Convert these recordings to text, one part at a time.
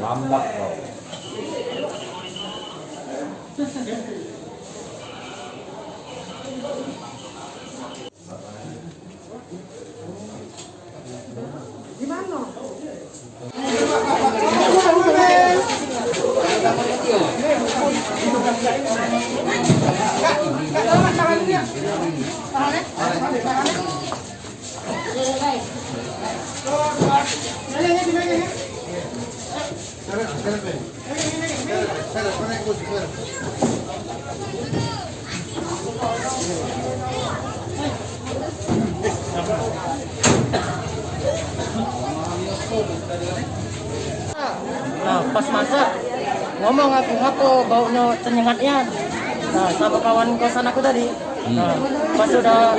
Lambat kok. Gimana? Nah, pas masak ngomong aku ngapo baunya cenyengatnya. Nah, sama kawan kosan aku tadi. Nah, pas sudah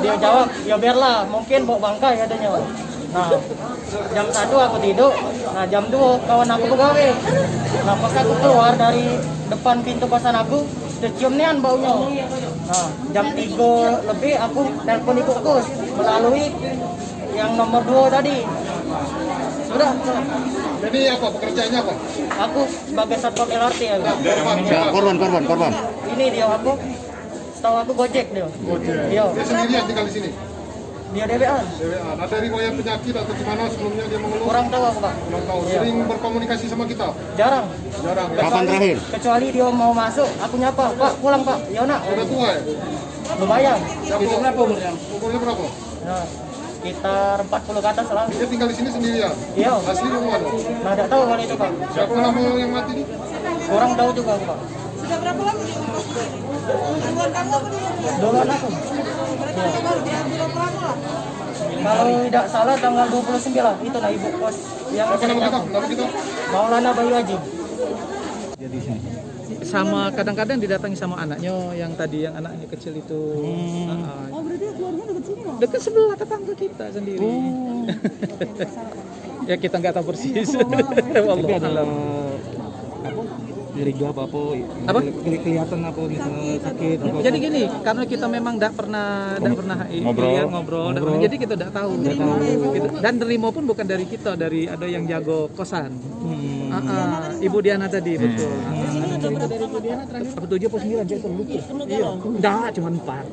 dia jawab, ya biarlah, mungkin bau bangkai adanya. Nah, jam 1 aku tidur. Nah, jam 2 kawan aku begawe. Nah, pas aku keluar dari depan pintu kosan aku, tercium nian baunya. Nah, jam 3 lebih aku telepon ibu kos melalui yang nomor 2 tadi. Sudah. Jadi apa pekerjaannya apa? Aku sebagai satpam LRT ya. Korban. Ini dia aku. Setahu aku Gojek dia. Dia Sendirian tinggal di sini. dia DBA. DWA. Nah, dari riwayat penyakit atau gimana sebelumnya dia mengeluh? Kurang tahu aku, Pak. Belum tahu. Iya. Sering berkomunikasi sama kita? Jarang. Jarang ya. Kapan terakhir? Kecuali dia mau masuk, aku nyapa, Pak, pulang Pak. Ya nak. Udah tua ya? Lumayan. Itu berapa umurnya? Umurnya berapa? Nah, sekitar 40 ke atas lah. Dia tinggal di sini sendirian? Iya. Asli rumah dong? Nah, tidak tahu kalau itu, Pak. Siapa nama yang mati ini? Kurang tahu juga aku, Pak. Sudah berapa lama di kos ini? Duluan kamu apa duluan? Duluan aku. Berarti baru dia berapa lama lah? Kalau tidak salah tanggal 29 itu lah ibu kos yang Apa nama ngecek kita? aku. Nama kita? Maulana Bayu Haji. Sama kadang-kadang didatangi sama anaknya yang tadi yang anaknya kecil itu. Oh, berarti keluarganya dekat sini loh. Dekat sebelah tetangga kita sendiri. Ya kita nggak tahu persis. Tapi adalah apa? Curiga apa? Kelihatan apa misalnya sakit apa? Jadi gini, karena kita memang tidak pernah ngobrol. Jadi kita tidak tahu. Dan nerimo pun bukan dari kita, dari ada yang jago kosan. Ibu Diana tadi betul. Dari Ibu Diana terakhir. 7 atau 9 saya terlupa. Iya. Enggak, cuma 4.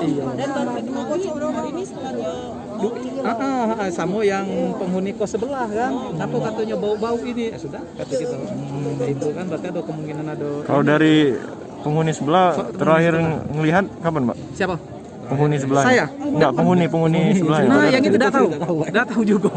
Iya. Dan baru ketemu kos berapa hari ini setelah dia sama yang penghuni kos sebelah kan. Apa katanya bau-bau ini? Ya sudah, kata kita. Itu kan berarti ada kemungkinan ada. Kalau dari penghuni sebelah terakhir ngelihat kapan, Mbak? Siapa? Penghuni sebelah. Saya? Enggak, penghuni sebelah. Nah, yang itu tidak tahu. Tidak tahu juga.